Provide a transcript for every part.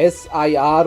SIR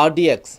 RDX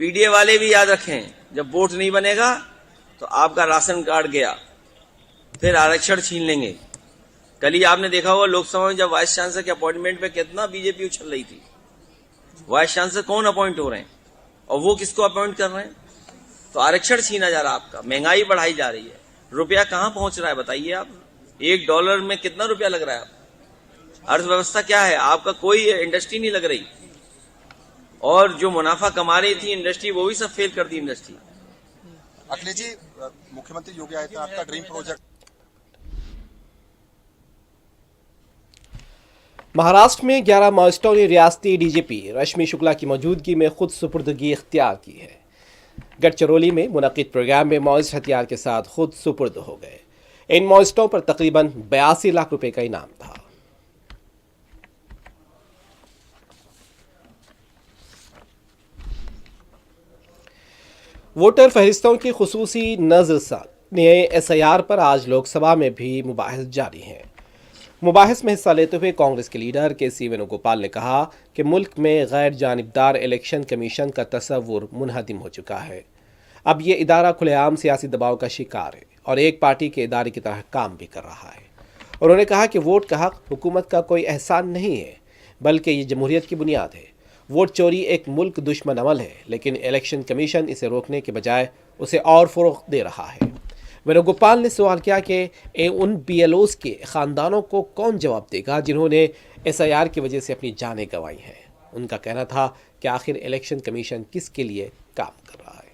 P D A والے بھی یاد رکھیں، جب ووٹ نہیں بنے گا تو آپ کا راشن کارڈ گیا، پھر آرکشن چھین لیں گے. کل ہی آپ نے دیکھا ہوگا لوک سبھا میں جب وائس چانسلر کے اپوائنٹمنٹ پہ کتنا بی جے پی اچھل رہی تھی. وائس چانسلر کون اپوائنٹ ہو رہے ہیں اور وہ کس کو اپوائنٹ کر رہے ہیں؟ تو آرکشن چھینا جا رہا آپ کا، مہنگائی بڑھائی جا رہی ہے، روپیہ کہاں پہنچ رہا ہے بتائیے آپ. $1 میں کتنا روپیہ لگ رہا ہے آپ؟ ارتھ ویوستھا کیا ہے آپ کا؟ کوئی انڈسٹری نہیں لگ رہی، اور جو منافع کما رہی تھی انڈسٹری وہ بھی سب فیل کر دی انڈسٹری. اکھلیش جی، مکھیہ منتری یوگی آدتیہ ناتھ کا ڈریم پروجیکٹ مہاراشٹر میں 11 معززوں نے ریاستی ڈی جی پی رشمی شکلا کی موجودگی میں خود سپردگی اختیار کی ہے. گڑچرولی میں منعقد پروگرام میں معزز ہتھیار کے ساتھ خود سپرد ہو گئے. ان معززوں پر تقریباً 82 لاکھ روپے کا انعام تھا. ووٹر فہرستوں کی خصوصی نظر ثانی ایس آئی آر پر آج لوک سبھا میں بھی مباحث جاری ہیں. مباحث میں حصہ لیتے ہوئے کانگریس کے لیڈر کے سی وینوگوپال نے کہا کہ ملک میں غیر جانبدار الیکشن کمیشن کا تصور منہدم ہو چکا ہے. اب یہ ادارہ کھلے عام سیاسی دباؤ کا شکار ہے اور ایک پارٹی کے ادارے کی طرح کام بھی کر رہا ہے. انہوں نے کہا کہ ووٹ کا حق حکومت کا کوئی احسان نہیں ہے بلکہ یہ جمہوریت کی بنیاد ہے. ووٹ چوری ایک ملک دشمن عمل ہے لیکن الیکشن کمیشن اسے روکنے کے بجائے اسے اور فروغ دے رہا ہے. وینوگوپال نے سوال کیا کہ ان بی ایل اوز کے خاندانوں کو کون جواب دے گا جنہوں نے ایس آئی آر کی وجہ سے اپنی جانیں گنوائی ہیں. ان کا کہنا تھا کہ آخر الیکشن کمیشن کس کے لیے کام کر رہا ہے.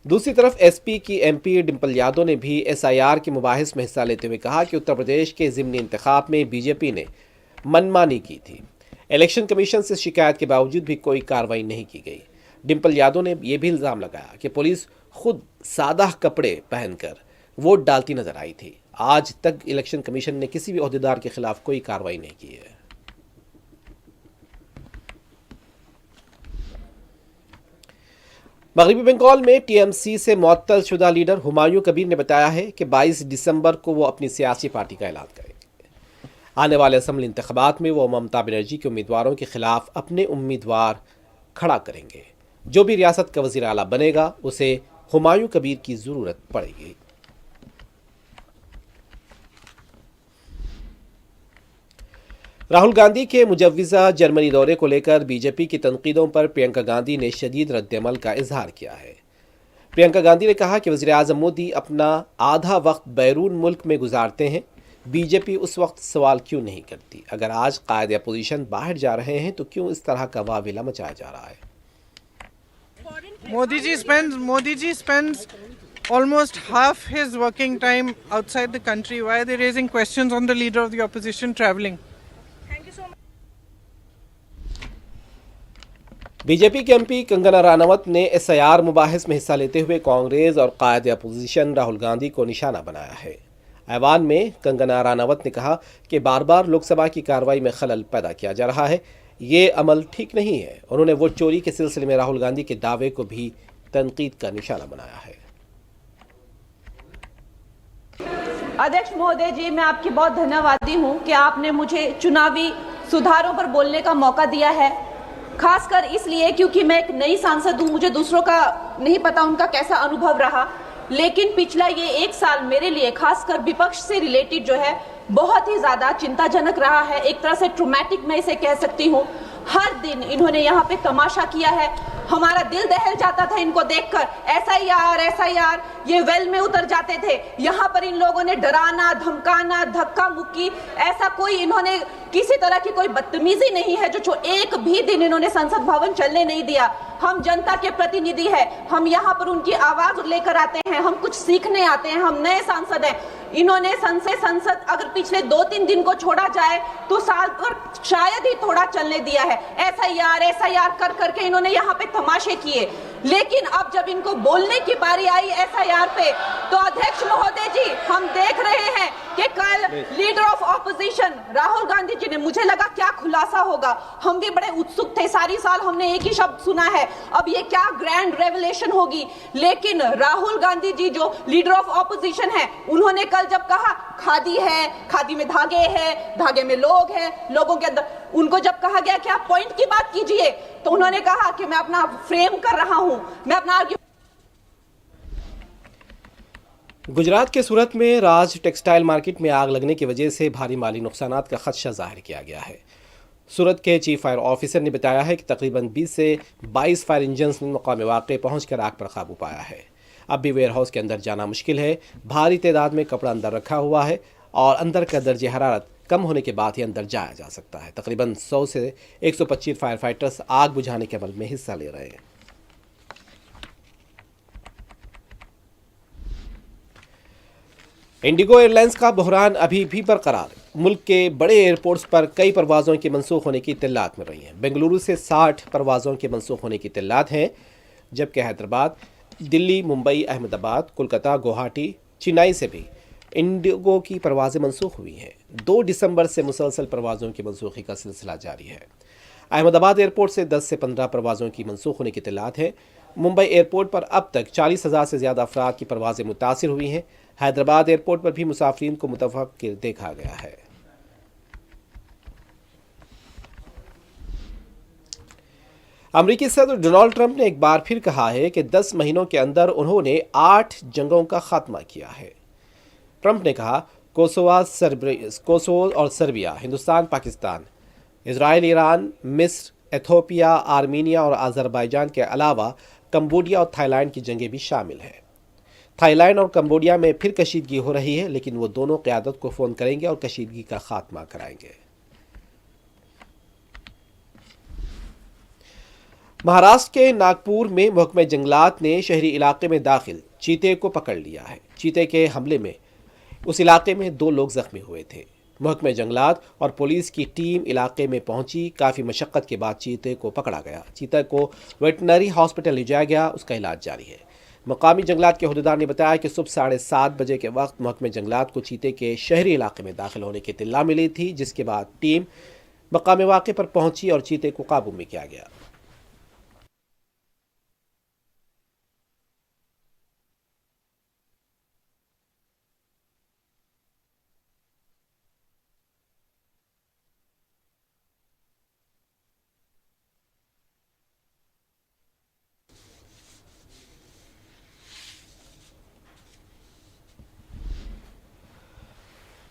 دوسری طرف ایس پی کی ایم پی ڈمپل یادو نے بھی ایس آئی آر کے مباحث میں حصہ لیتے ہوئے کہا کہ اتر پردیش کے ضمنی انتخاب میں بی جے پی نے منمانی کی تھی. الیکشن کمیشن سے شکایت کے باوجود بھی کوئی کارروائی نہیں کی گئی. ڈمپل یادو نے یہ بھی الزام لگایا کہ پولیس خود سادہ کپڑے پہن کر ووٹ ڈالتی نظر آئی تھی. آج تک الیکشن کمیشن نے کسی بھی عہدیدار کے خلاف کوئی کارروائی نہیں کی ہے. مغربی بنگال میں ٹی ایم سی سے معطل شدہ لیڈر ہمایوں کبیر نے بتایا ہے کہ 22 دسمبر کو وہ اپنی سیاسی پارٹی کا اعلان کریں گے. آنے والے اسمبلی انتخابات میں وہ ممتا بنرجی کے امیدواروں کے خلاف اپنے امیدوار کھڑا کریں گے. جو بھی ریاست کا وزیر اعلیٰ بنے گا اسے ہمایوں کبیر کی ضرورت پڑے گی. راہل گاندھی کے مجوزہ جرمنی دورے کو لے کر بی جے پی کی تنقیدوں پر پرینکا گاندھی نے شدید رد عمل کا اظہار کیا ہے. پرینکا گاندھی نے کہا کہ وزیر اعظم مودی اپنا آدھا وقت بیرون ملک میں گزارتے ہیں. بی جے پی اس وقت سوال کیوں نہیں کرتی؟ اگر آج قائد اپوزیشن باہر جا رہے ہیں تو کیوں اس طرح کا واویلا مچایا جا رہا ہے؟ Modi ji spends almost half his working time outside the country. Why are they raising questions on the leader of the opposition traveling? BJP کے ایم پی کنگنا رانوت نے ایس آئی آر مباحث میں حصہ لیتے ہوئے کانگریس اور قائد opposition Rahul Gandhi کو نشانہ بنایا ہے. ایوان میں کنگنا رانوت نے کہا کہ بار بار لوک سبھا کی کارروائی میں خلل پیدا کیا جا رہا ہے. یہ عمل ٹھیک نہیں ہے. انہوں نے ووٹ چوری کے سلسلے میں راہل گاندھی کے دعوے کو بھی تنقید کا نشانہ بنایا ہے. ادھیکش مہودے جی، میں آپ کی بہت دھنیہ وادی ہوں کہ آپ نے مجھے چناوی سدھاروں پر بولنے کا موقع دیا ہے. خاص کر اس لیے کیونکہ میں ایک نئی سانسد ہوں، مجھے دوسروں کا نہیں پتا ان کا کیسا انوبھو رہا. لیکن پچھلا یہ 1 سال میرے لیے خاص کر وپکش سے ریلیٹڈ جو ہے بہت ہی زیادہ چنتا جنک رہا ہے. ایک طرح سے ٹرومیٹک میں اسے کہہ سکتی ہوں. ہر دن انہوں نے یہاں پہ تماشا کیا ہے. ہمارا دل دہل جاتا تھا ان کو دیکھ کر. ایسا یار یہ ویل میں اتر جاتے تھے. یہاں پر ان لوگوں نے ڈرانا، دھمکانا، دھکا مکی، ایسا کوئی انہوں نے کسی طرح کی کوئی بدتمیزی نہیں ہے جو ایک بھی دن انہوں نے سنسد بھون چلنے نہیں دیا. ہم جنتا کے پرتیندھی ہیں، ہم یہاں پر ان کی آواز لے کر آتے ہیں، ہم کچھ سیکھنے آتے ہیں، ہم نئے سانسد ہیں. انہوں نے سنسد اگر پچھلے 2-3 دن کو چھوڑا جائے تو سال پر شاید ہی تھوڑا چلنے دیا ہے. ایسا یار کر کے انہوں نے یہاں پہ تماشے کیے. لیکن اب جب ان کو بولنے کی باری آئی ایسا یار پہ تو ادھیکش مہودے جی، ہم دیکھ رہے ہیں کہ کل leader of opposition Rahul Gandhi ji نے، مجھے لگا کیا خلاصہ ہوگا. ہم بھی بڑے اتسک تھے. ساری سال ہم نے ایک ہی شبد سنا ہے، اب یہ کیا گرینڈ ریولیشن ہوگی. لیکن راہل گاندھی جی جو لیڈر آف اپوزیشن ہے، انہوں نے کل جب کہا کھادی ہے، کھادی میں دھاگے ہے، دھاگے میں لوگ ہیں، لوگوں کے اندر ان کو جب کہا گیا کہ آپ پوائنٹ کی بات کیجئے تو انہوں نے کہا کہ میں اپنا فریم کر رہا ہوں, میں اپنا گجرات کے سورت میں راج ٹیکسٹائل مارکیٹ میں آگ لگنے کی وجہ سے بھاری مالی نقصانات کا خدشہ ظاہر کیا گیا ہے. سورت کے چیف فائر آفیسر نے بتایا ہے کہ تقریباً 20 سے 22 فائر انجنز نے مقام واقع پہنچ کر آگ پر قابو پایا ہے. اب بھی ویئر ہاؤس کے اندر جانا مشکل ہے. بھاری تعداد میں کپڑا اندر رکھا ہوا ہے اور اندر کا درجہ حرارت کم ہونے کے بعد ہی اندر جایا جا سکتا ہے. تقریباً 100 سے 125 فائر فائٹرز آگ بجھانے کے عمل میں حصہ لے رہے ہیں. انڈیگو ایئر لائنز کا بحران ابھی بھی برقرار. ملک کے بڑے ایئرپورٹس پر کئی پروازوں کے منسوخ ہونے کی اطلاعات مل رہی ہیں. بنگلورو سے 60 پروازوں کے منسوخ ہونے کی اطلاعات ہیں، جبکہ حیدرآباد، دلی، ممبئی، احمد آباد، کولکتہ، گوہاٹی، چنئی سے بھی انڈیگو کی پروازیں منسوخ ہوئی ہیں. 2 دسمبر سے مسلسل پروازوں کی منسوخی کا سلسلہ جاری ہے. احمد آباد ایئرپورٹ سے 10 سے 15 پروازوں کی منسوخ ہونے کی اطلاعات ہیں. ممبئی ایئرپورٹ پر اب تک 40,000 سے زیادہ افراد کی پروازیں متاثر ہوئی ہیں. حیدرآباد ایئرپورٹ پر بھی مسافرین کو متفق دیکھا گیا ہے. امریکی صدر ڈونالڈ ٹرمپ نے ایک بار پھر کہا ہے کہ 10 مہینوں کے اندر انہوں نے 8 جنگوں کا خاتمہ کیا ہے. ٹرمپ نے کہا کوسوو اور سربیا، ہندوستان پاکستان، اسرائیل ایران، مصر، ایتھوپیا، آرمینیا اور آذربائیجان کے علاوہ کمبوڈیا اور تھائی لینڈ کی جنگیں بھی شامل ہیں. تھائی لینڈ اور کمبوڈیا میں پھر کشیدگی ہو رہی ہے، لیکن وہ دونوں قیادت کو فون کریں گے اور کشیدگی کا خاتمہ کرائیں گے. مہاراشٹر کے ناگپور میں محکمہ جنگلات نے شہری علاقے میں داخل چیتے کو پکڑ لیا ہے. چیتے کے حملے میں اس علاقے میں 2 لوگ زخمی ہوئے تھے. محکمہ جنگلات اور پولیس کی ٹیم علاقے میں پہنچی. کافی مشقت کے بعد چیتے کو پکڑا گیا. چیتے کو ویٹنری ہاسپٹل لے جایا گیا، اس کا علاج جاری ہے. مقامی جنگلات کے عہدیدار نے بتایا کہ صبح 7:30 بجے کے وقت محکمہ جنگلات کو چیتے کے شہری علاقے میں داخل ہونے کی اطلاع ملی تھی، جس کے بعد ٹیم مقام واقع پر پہنچی اور چیتے کو قابو میں کیا گیا.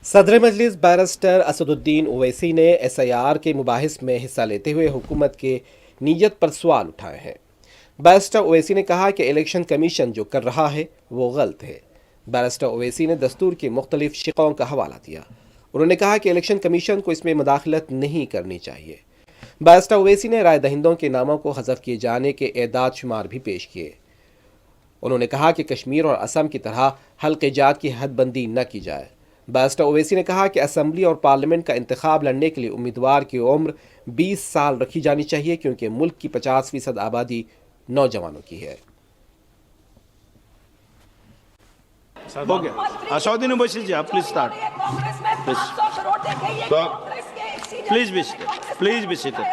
صدر مجلس بیرسٹر اسد الدین اویسی نے SIR کے مباحث میں حصہ لیتے ہوئے حکومت کے نیت پر سوال اٹھائے ہیں. بیرسٹر اویسی نے کہا کہ الیکشن کمیشن جو کر رہا ہے وہ غلط ہے. بیرسٹر اویسی نے دستور کے مختلف شقوں کا حوالہ دیا. انہوں نے کہا کہ الیکشن کمیشن کو اس میں مداخلت نہیں کرنی چاہیے. بیرسٹر اویسی نے رائے دہندوں کے ناموں کو حذف کیے جانے کے اعداد شمار بھی پیش کیے. انہوں نے کہا کہ کشمیر اور اسم کی طرح حلقہ جات کی حد بندی نہ کی جائے. بیرسٹر اویسی نے کہا کہ اسمبلی اور پارلیمنٹ کا انتخاب لڑنے کے لیے امیدوار کی عمر 20 سال رکھی جانی چاہیے، کیونکہ ملک کی 50% آبادی نوجوانوں کی ہے. ہو گیا. اسدالدین اویسی جی، آپ please start. Please be seated, please be seated,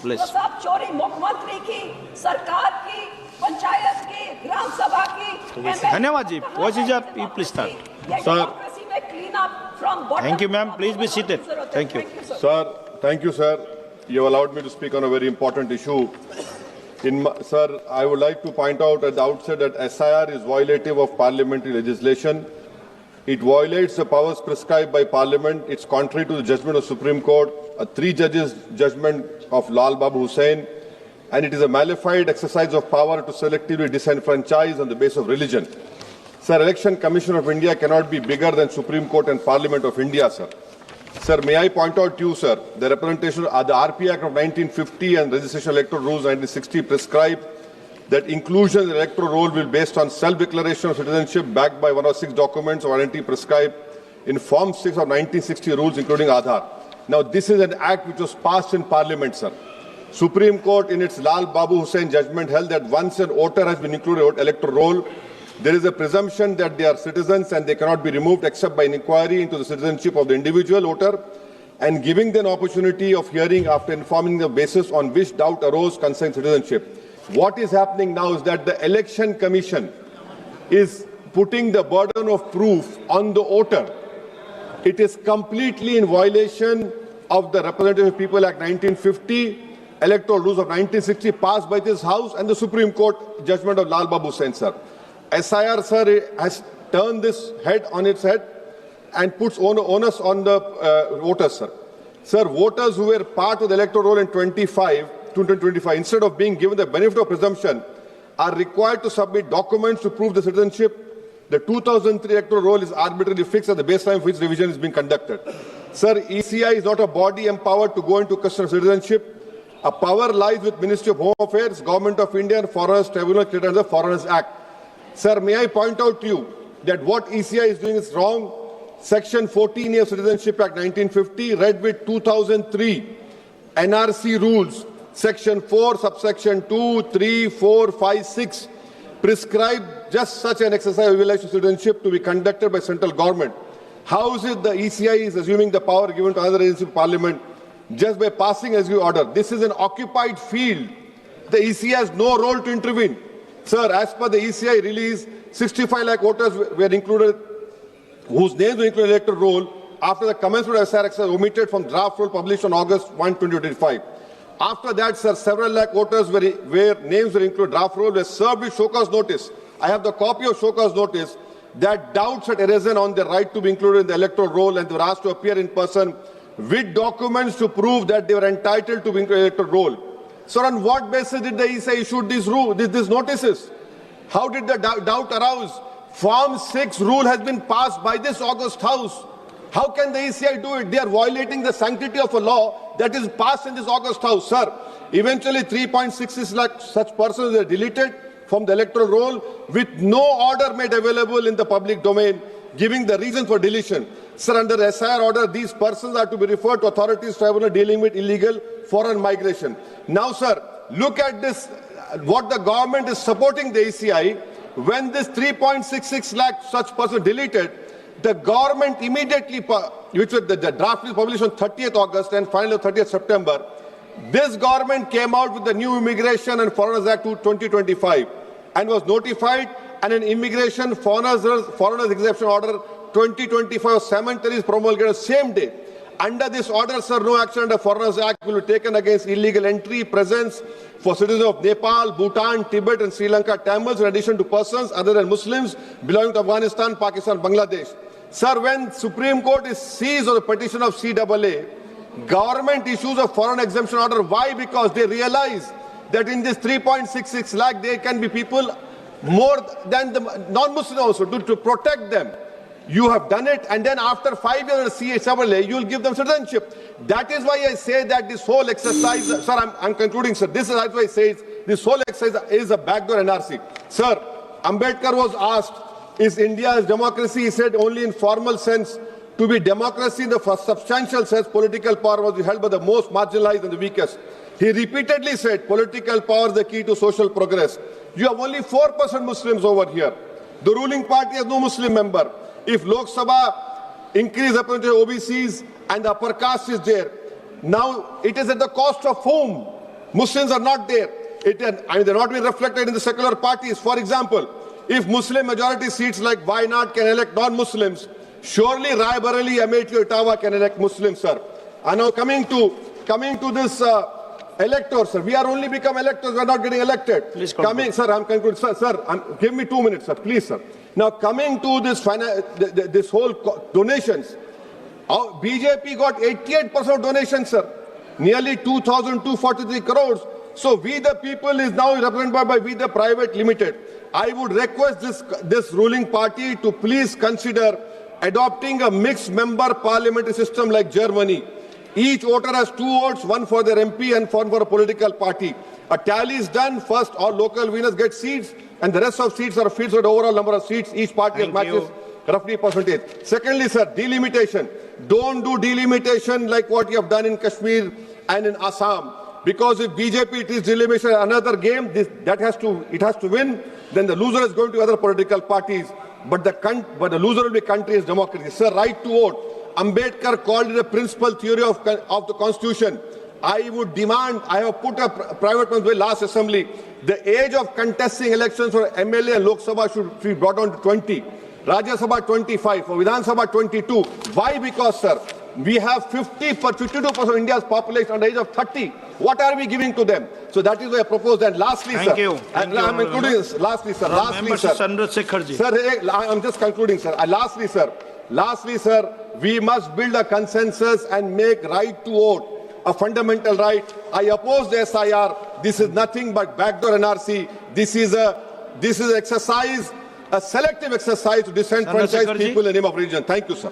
please. چوری مکھ منتری کی، سرکار کی، پنچایت کی، گرام سبھا کی. دھنیہ واد جی. اویسی جی، آپ please start. Sir, Thank you, ma'am. Please be seated. Thank you. sir, thank you, sir. You have allowed me to speak on a very important issue. Sir, I would like to point out at the outset that SIR is violative of parliamentary legislation. It violates the powers prescribed by Parliament. It's contrary to the judgment of Supreme Court, a 3 judges judgment of Lal Babu Hussain, and it is a malified exercise of power to selectively disenfranchise on the basis of religion. Sir, Election Commission of India cannot be bigger than Supreme Court and Parliament of India, sir. Sir, may I point out to you, sir, the representation of the RP Act of 1950 and Registration Electoral Rules 1960 prescribe that inclusion in the electoral roll will be based on self-declaration of citizenship backed by one of 6 documents of identity prescribed in Form 6 of 1960 rules, including Aadhaar. Now, this is an act which was passed in Parliament, sir. Supreme Court, in its Lal Babu Hussain judgment, held that once an voter has been included in the electoral roll, there is a presumption that they are citizens and they cannot be removed except by an inquiry into the citizenship of the individual voter and giving them an opportunity of hearing after informing the basis on which doubt arose concerning citizenship. What is happening now is that the Election Commission is putting the burden of proof on the voter. It is completely in violation of the Representative People Act 1950, Electoral Rules of 1960 passed by this House, and the Supreme Court judgment of Lal Babu Sen, sir. SIR, sir, has turned this head on its head and puts onus on the voters, sir. Sir, voters who were part of the electoral roll in 2025, instead of being given the benefit of presumption, are required to submit documents to prove the citizenship. The 2003 electoral roll is arbitrarily fixed as the baseline for which revision is being conducted. Sir, ECI is not a body empowered to go into question of citizenship. A power lies with Ministry of Home Affairs, Government of India, and Foreigners Tribunal created under the Foreigners Act. Sir, may I point out to you that what ECI is doing is wrong. Section 14 of Citizenship Act 1950, read with 2003 NRC rules, Section 4, subsection 2, 3, 4, 5, 6, prescribe just such an exercise of evaluation of citizenship to be conducted by central government. How is it the ECI is assuming the power given to another agency of parliament just by passing executive order? This is an occupied field. The ECI has no role to intervene. Sir, as per the ECI release, 65 lakh voters were included, whose names were included in the electoral roll after the commencement of SR exercise omitted from draft roll published on August 1, 2025. After that, sir, several lakh voters where names were included draft roll were served with show cause notice. I have the copy of show cause notice that doubts had arisen on their right to be included in the electoral roll, and they were asked to appear in person with documents to prove that they were entitled to be included in the electoral roll. Sir, on what basis did the ECI issue these notices? How did the doubt arouse? Form 6 rule has been passed by this August House. How can the ECI do it? They are violating the sanctity of a law that is passed in this August House, sir. Eventually, 3.66 lakh such persons were deleted from the electoral roll with no order made available in the public domain, giving the reason for deletion. Sir, under the SIR order, these persons are to be referred to authorities tribunal dealing with illegal foreign migration. Now, sir, look at this, what the government is supporting the ECI. When this 3.66 lakh such persons deleted, the government immediately, which was the draft is published on 30th August and finally 30th September, this government came out with the new Immigration and Foreigners Act 2025 and was notified, and an Immigration Foreigners Exemption Order 2025 cemeteries promulgated the same day. Under this order, sir, no action under Foreigners Act will be taken against illegal entry, presence for citizens of Nepal, Bhutan, Tibet and Sri Lanka, Tamils, in addition to persons other than Muslims belonging to Afghanistan, Pakistan, Bangladesh. Sir, when Supreme Court is seized on the petition of CAA, government issues a foreign exemption order. Why? Because they realize that in this 3.66 lakh, there can be people more than the non-Muslim also to protect them. You have done it, and then after 5 years of CAA, you will give them citizenship. That is why I say that this whole exercise, sir, I'm concluding, sir. This is why I say this whole exercise is a backdoor NRC. Sir, Ambedkar was asked, is India's democracy? He said only in formal sense. To be democracy in the substantial sense, political power was held by the most marginalized and the weakest. He repeatedly said political power is the key to social progress. You have only 4% Muslims over here. The ruling party has no Muslim member. If Lok Sabha increase representation of OBCs and the upper caste is there, now it is at the cost of whom? Muslims are not there. They're not being reflected in the secular parties. For example, if Muslim majority seats like Wayanad can elect non-Muslims, surely Rai Bareli, Amethi, Ottawa can elect Muslims, sir. And now coming to this electors, sir. We are only become electors. We are not getting elected. Please sir, I'm concluding. Sir, give me 2 minutes, sir. Please, sir. Now coming to this whole donations, BJP got 88% of donations, sir. Nearly 2,243 crores. So we the people is now represented by We the Private Limited. I would request this ruling party to please consider adopting a mixed member parliamentary system like Germany. Each voter has 2 votes, one for their MP and one for a political party. A tally is done. First, all local winners get seats, and the rest of seats are filled with the overall number of seats. Each party matches roughly percentage. Secondly, sir, delimitation. Don't do delimitation like what you have done in Kashmir and in Assam. Because if BJP is delimitation another game, it has to win. Then the loser is going to other political parties. But the loser will be country's democracy. Sir, right to vote. Ambedkar called it a principal theory of the Constitution. I would demand, I have put a private bill last assembly, the age of contesting elections for MLA and Lok Sabha should be brought down to 20. Rajya Sabha 25, for Vidhan Sabha 22. Why? Because, sir, We have 52% of India's population under the age of 30. What are we giving to them? So that is why I propose. And lastly, Thank sir, you. and I'm including this. Lastly, sir. Member Chandrasekhar ji. Sir, I'm just concluding, sir. Lastly, sir, we must build a consensus and make right to vote a fundamental right. I oppose the SIR. This is nothing but backdoor NRC. This is exercise, a selective exercise to disenfranchise Chandrasekhar ji. people in the name of religion. Thank you, sir.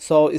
100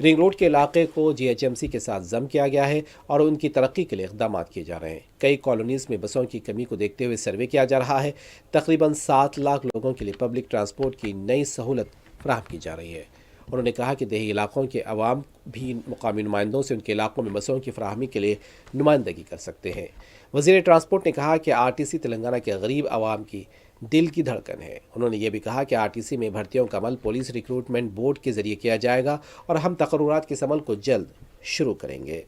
ring road کے علاقے کو GHMC کے ساتھ ضم کیا گیا ہے اور ان کی ترقی کے لیے اقدامات کیے جا رہے ہیں۔ کئی کالونیز میں بسوں کی کمی کو دیکھتے ہوئے سروے کیا جا رہا ہے۔ تقریباً 7 لاکھ لوگوں کے لیے پبلک ٹرانسپورٹ کی نئی سہولت فراہم کی جا رہی ہے۔ انہوں نے کہا کہ دیہی علاقوں کے عوام بھی مقامی نمائندوں سے ان کے علاقوں میں بسوں کی فراہمی کے لیے نمائندگی کر سکتے ہیں۔ وزیر ٹرانسپورٹ نے کہا کہ RTC تلنگانہ کے غریب عوام کی دل کی دھڑکن ہے۔ انہوں نے یہ بھی کہا کہ RTC میں بھرتیوں کا عمل پولیس ریکروٹمنٹ بورڈ کے ذریعے کیا جائے گا اور ہم تقررات کے اس عمل کو جلد شروع کریں گے۔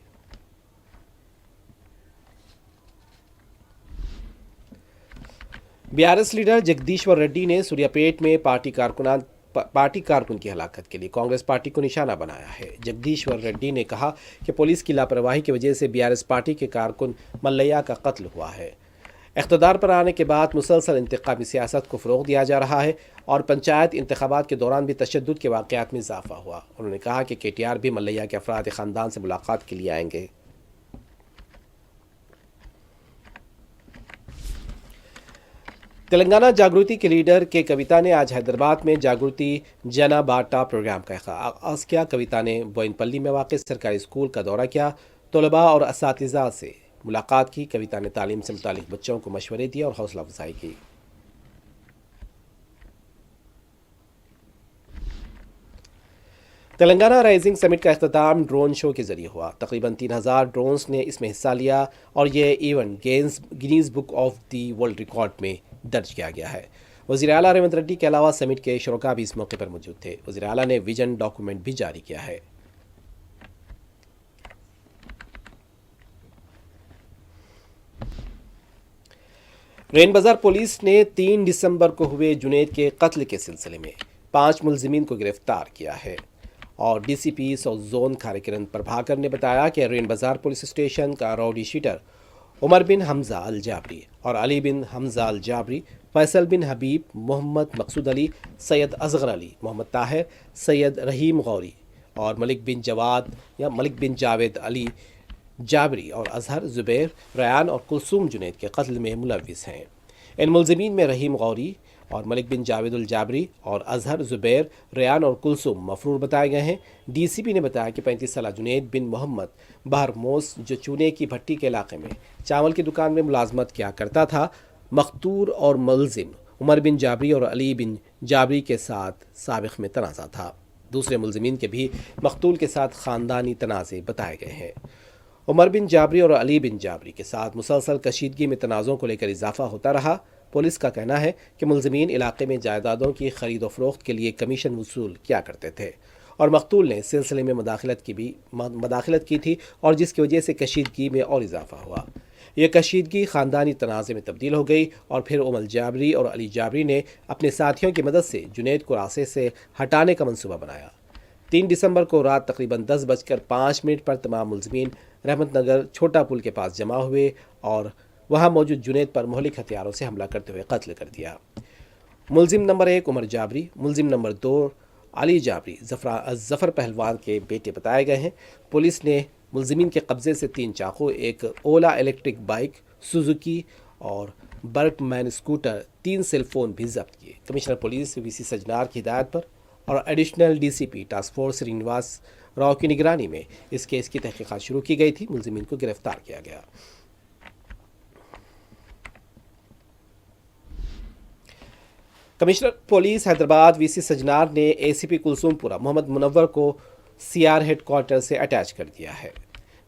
BRS لیڈر جگدیشور ریڈی نے سوریا پیٹ میں پارٹی کارکن کی ہلاکت کے لیے کانگریس پارٹی کو نشانہ بنایا ہے۔ جگدیشور ریڈی نے کہا کہ پولیس کی لاپرواہی کی وجہ سے BRS پارٹی کے کارکن ملیہ کا قتل ہوا ہے۔ اقتدار پر آنے کے بعد مسلسل انتقامی سیاست کو فروغ دیا جا رہا ہے اور پنچایت انتخابات کے دوران بھی تشدد کے واقعات میں اضافہ ہوا۔ انہوں نے کہا کہ KTR بھی ملیہ کے افراد خاندان سے ملاقات کے لیے آئیں گے۔ تلنگانہ جاگرتی کے لیڈر کے کویتا نے آج حیدرآباد میں جاگرتی جنا باٹا پروگرام کا آغاز کیا۔ کویتا نے بوئن پلی میں واقع سرکاری اسکول کا دورہ کیا، طلباء اور اساتذہ سے ملاقات کی۔ کویتا نے تعلیم سے متعلق بچوں کو مشورے دیے اور حوصلہ افزائی کی۔ تلنگانہ رائزنگ سمٹ کا اختتام ڈرون شو کے ذریعے ہوا۔ تقریباً 3000 ڈرونز نے اس میں حصہ لیا اور یہ event Guinness book of the world record میں درج کیا گیا ہے۔ وزیر اعلیٰ ریونت ریڈی کے علاوہ سمٹ کے شرکاء بھی اس موقع پر موجود تھے۔ وزیر اعلیٰ نے ویژن ڈاکومنٹ بھی جاری کیا ہے۔ رین بازار پولیس نے 3 دسمبر کو ہوئے جنید کے قتل کے سلسلے میں 5 ملزمین کو گرفتار کیا ہے اور DCP ساؤتھ زون کھارے کرن پربھاکر نے بتایا کہ رین بازار پولیس اسٹیشن کا راؤڈی شیٹر عمر بن حمزہ الجابری اور علی بن حمزہ الجابری، فیصل بن حبیب، محمد مقصود علی، سید اصغر علی، محمد طاہر، سید رحیم غوری اور ملک بن جاوید علی جابری اور اظہر، زبیر، ریان اور کلثوم جنید کے قتل میں ملوث ہیں۔ ان ملزمین میں رحیم غوری اور ملک بن جاوید الجابری اور اظہر، زبیر، ریان اور کلثوم مفرور بتائے گئے ہیں۔ DCP نے بتایا کہ 35 سالہ جنید بن محمد بہرموس، جو چونے کی بھٹی کے علاقے میں چاول کی دکان میں ملازمت کیا کرتا تھا، مقتول اور ملزم عمر بن جابری اور علی بن جابری کے ساتھ سابق میں تنازع تھا۔ دوسرے ملزمین کے بھی مقتول کے ساتھ خاندانی تنازع بتائے گئے ہیں۔ عمر بن جابری اور علی بن جابری کے ساتھ مسلسل کشیدگی میں تنازعوں کو لے کر اضافہ ہوتا رہا۔ پولیس کا کہنا ہے کہ ملزمین علاقے میں جائیدادوں کی خرید و فروخت کے لیے کمیشن وصول کیا کرتے تھے اور مقتول نے سلسلے میں مداخلت کی تھی اور جس کی وجہ سے کشیدگی میں اور اضافہ ہوا۔ یہ کشیدگی خاندانی تنازع میں تبدیل ہو گئی اور پھر عمر جابری اور علی جابری نے اپنے ساتھیوں کی مدد سے جنید کو راستے سے ہٹانے کا منصوبہ بنایا۔ 3 دسمبر کو رات تقریباً 10:05 پر تمام ملزمین رحمت نگر چھوٹا پل کے پاس جمع ہوئے اور وہاں موجود جنید پر مہلک ہتھیاروں سے حملہ کرتے ہوئے قتل کر دیا۔ ملزم نمبر 1 عمر جابری، ملزم نمبر 2 علی جابری ظفر پہلوان کے بیٹے بتائے گئے ہیں۔ پولیس نے ملزمین کے قبضے سے 3 چاقو، ایک اولا الیکٹرک بائک، سوزوکی اور برک مین اسکوٹر، 3 سیل فون بھی ضبط کیے۔ کمشنر پولیس VC سجنار کی ہدایت پر اور additional DCP task force Srinivas Rao کی نگرانی میں اس کیس کی تحقیقات شروع کی گئی تھی۔ ملزمین کو گرفتار کیا گیا۔ کمشنر پولیس حیدرآباد VC سجنار نے ACP کلثوم پورہ محمد منور کو CR ہیڈ کوارٹر سے اٹیچ کر دیا ہے۔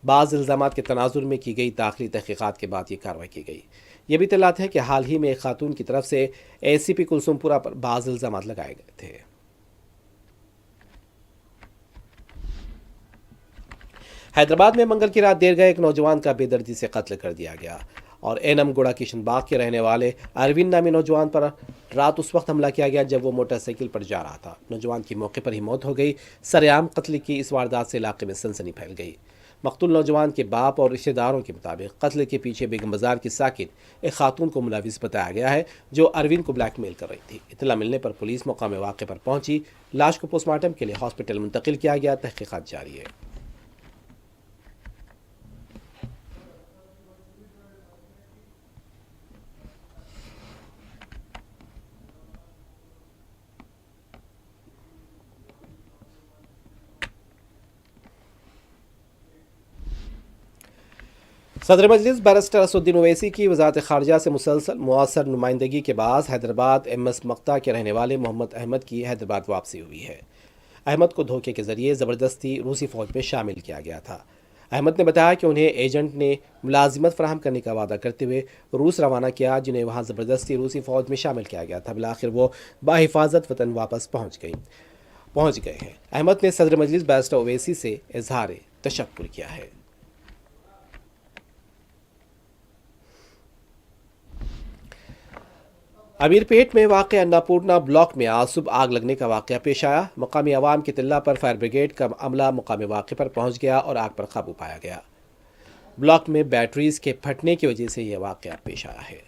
بعض الزامات کے تناظر میں کی گئی داخلی تحقیقات کے بعد یہ کارروائی کی گئی۔ یہ بھی اطلاعات ہے کہ حال ہی میں ایک خاتون کی طرف سے ACP کلثوم پورہ پر بعض الزامات لگائے گئے تھے۔ حیدرآباد میں منگل کی رات دیر گئے ایک نوجوان کا بے دردی سے قتل کر دیا گیا اور اینم گوڑا کشن باغ کے رہنے والے اروند نامی نوجوان پر رات اس وقت حملہ کیا گیا جب وہ موٹر سائیکل پر جا رہا تھا۔ نوجوان کی موقع پر ہی موت ہو گئی۔ سرعام قتل کی اس واردات سے علاقے میں سنسنی پھیل گئی۔ مقتول نوجوان کے باپ اور رشتہ داروں کے مطابق قتل کے پیچھے بیگم بازار کی ساکن ایک خاتون کو ملوث بتایا گیا ہے جو اروند کو بلیک میل کر رہی تھی۔ اطلاع ملنے پر پولیس مقام واقعے پر پہنچی، لاش کو پوسٹ مارٹم کے لیے ہاسپٹل منتقل کیا گیا۔ تحقیقات جاری ہے۔ صدر مجلس بیرسٹر اسدالدین اویسی کی وزارت خارجہ سے مسلسل مؤثر نمائندگی کے بعد حیدرآباد MS مقطع کے رہنے والے محمد احمد کی حیدرآباد واپسی ہوئی ہے۔ احمد کو دھوکے کے ذریعے زبردستی روسی فوج میں شامل کیا گیا تھا۔ احمد نے بتایا کہ انہیں ایجنٹ نے ملازمت فراہم کرنے کا وعدہ کرتے ہوئے روس روانہ کیا، جنہیں وہاں زبردستی روسی فوج میں شامل کیا گیا تھا۔ بالآخر وہ بحفاظت وطن واپس پہنچ گئے ہیں۔ احمد نے صدر مجلس بیرسٹر اویسی سے اظہار تشکر کیا ہے۔ امیر پیٹ میں واقع اناپورنا بلاک میں آج صبح آگ لگنے کا واقعہ پیش آیا۔ مقامی عوام کی اطلاع پر فائر بریگیڈ کا عملہ مقامی واقع پر پہنچ گیا اور آگ پر قابو پایا گیا۔ بلاک میں بیٹریز کے پھٹنے کی وجہ سے یہ واقعہ پیش آیا ہے۔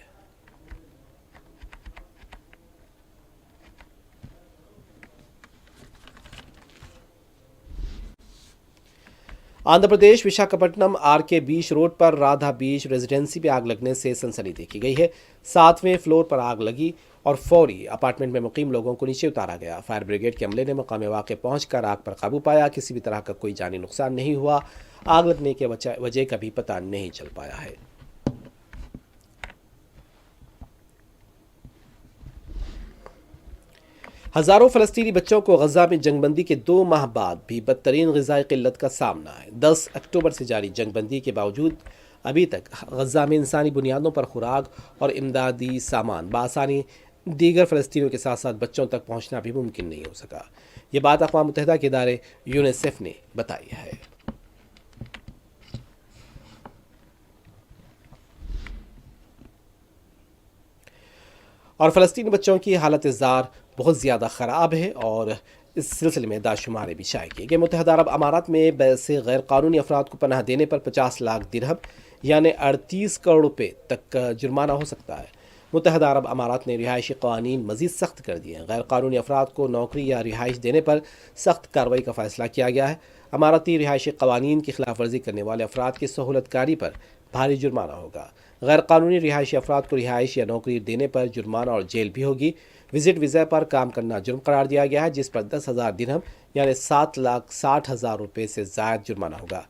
آندھرا پردیش وشاکھاپٹنم RK بیچ روڈ پر رادھا بیچ ریزیڈنسی میں آگ لگنے سے سنسنی دیکھی گئی ہے۔ 7ویں فلور پر آگ لگی اور فوری اپارٹمنٹ میں مقیم لوگوں کو نیچے اتارا گیا۔ فائر بریگیڈ کے عملے نے مقامی واقع پہنچ کر آگ پر قابو پایا۔ کسی بھی طرح کا کوئی جانی نقصان نہیں ہوا۔ آگ لگنے کے وجہ کا بھی پتہ نہیں چل پایا ہے۔ ہزاروں فلسطینی بچوں کو غزہ میں جنگ بندی کے 2 ماہ بعد بھی بدترین غذائی قلت کا سامنا ہے۔ 10 اکتوبر سے جاری جنگ بندی کے باوجود ابھی تک غزہ میں انسانی بنیادوں پر خوراک اور امدادی سامان بآسانی دیگر فلسطینیوں کے ساتھ ساتھ بچوں تک پہنچنا بھی ممکن نہیں ہو سکا۔ یہ بات اقوام متحدہ کے ادارے UNICEF نے بتائی ہے۔ اور فلسطینی بچوں کی حالت زار بہت زیادہ خراب ہے اور اس سلسلے میں اعداد شمارے بھی شائع کیے گئے۔ متحدہ عرب امارات میں سے غیر قانونی افراد کو پناہ دینے پر 50 لاکھ درہم یعنی 38 کروڑ روپے تک کا جرمانہ ہو سکتا ہے۔ متحدہ عرب امارات نے رہائشی قوانین مزید سخت کر دیے ہیں۔ غیر قانونی افراد کو نوکری یا رہائش دینے پر سخت کارروائی کا فیصلہ کیا گیا ہے۔ اماراتی رہائشی قوانین کی خلاف ورزی کرنے والے افراد کی سہولت کاری پر بھاری جرمانہ ہوگا۔ غیر قانونی رہائشی افراد کو رہائش یا نوکری دینے پر جرمانہ اور جیل بھی ہوگی۔ وزٹ ویزا پر کام کرنا جرم قرار دیا گیا ہے، جس پر 10,000 درہم یعنی 7,60,000 روپے سے زائد جرمانہ ہوگا۔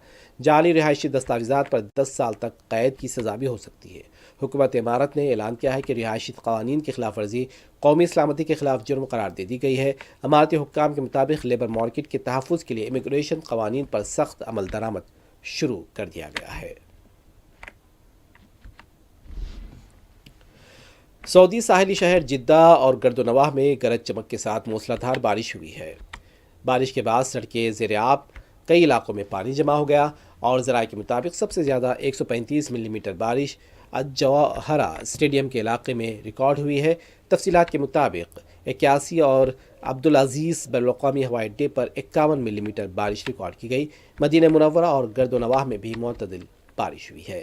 جعلی رہائشی دستاویزات پر 10 سال تک قید کی سزا بھی ہو سکتی ہے۔ حکومت امارت نے اعلان کیا ہے کہ رہائشی قوانین کی خلاف ورزی قومی سلامتی کے خلاف جرم قرار دے دی گئی ہے۔ اماراتی حکام کے مطابق لیبر مارکیٹ کے تحفظ کے لیے امیگریشن قوانین پر سخت عمل درآمد شروع کر دیا گیا ہے۔ سعودی ساحلی شہر جدہ اور گرد و نواح میں گرج چمک کے ساتھ موسلادھار بارش ہوئی ہے۔ بارش کے بعد سڑکیں زیر آب، کئی علاقوں میں پانی جمع ہو گیا اور ذرائع کے مطابق سب سے زیادہ 135 ملی میٹر بارش الجوہرہ اسٹیڈیم کے علاقے میں ریکارڈ ہوئی ہے۔ تفصیلات کے مطابق 81 اور عبدالعزیز بین الاقوامی ہوائی اڈے پر 51 ملی میٹر بارش ریکارڈ کی گئی۔ مدینہ منورہ اور گرد و نواح میں بھی معتدل بارش ہوئی ہے۔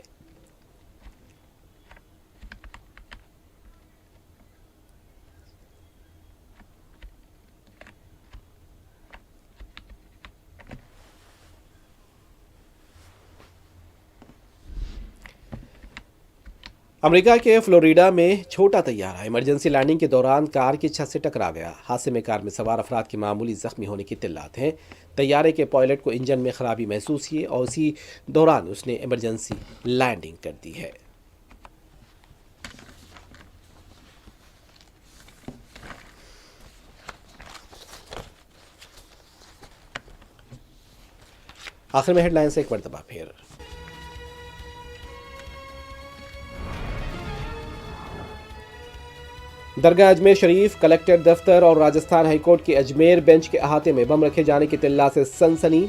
امریکہ کے فلوریڈا میں چھوٹا طیارہ ایمرجنسی لینڈنگ کے دوران کار کی چھت سے ٹکرا گیا۔ حادثے میں کار میں سوار افراد کے معمولی زخمی ہونے کی اطلاعات ہیں۔ طیارے کے پائلٹ کو انجن میں خرابی محسوس ہوئی اور اسی دوران اس نے ایمرجنسی لینڈنگ کر دی ہے۔ آخر میں ہیڈ لائن سے ایک مرتبہ پھر۔ درگاہ اجمیر شریف، کلکٹر دفتر اور راجستھان ہائی کورٹ کی اجمیر بینچ کے احاطے میں بم رکھے جانے کی اطلاع سے سنسنی،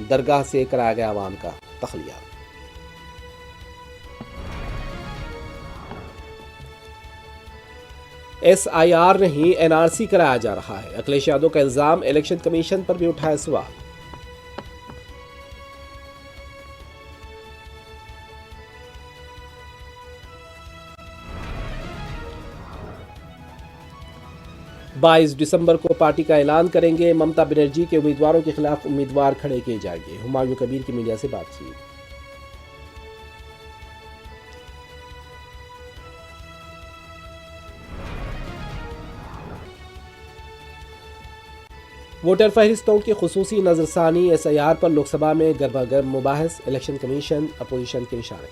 درگاہ سے کرایا گیا عوام کا تخلیہ۔ SIR نہیں NRC کرایا جا رہا ہے، اکھلیش یادو کا الزام، الیکشن کمیشن پر بھی اٹھایا سوال۔ بائیس دسمبر کو پارٹی کا اعلان کریں گے، ممتا بنرجی کے امیدواروں کے خلاف امیدوار کھڑے کیے جائیں گے، ہمایوں کبیر کی میڈیا سے بات چیت۔ ووٹر فہرستوں کی خصوصی نظرثانی SIR پر لوک سبھا میں گرما گرم مباحث، الیکشن کمیشن اپوزیشن کے اشارے۔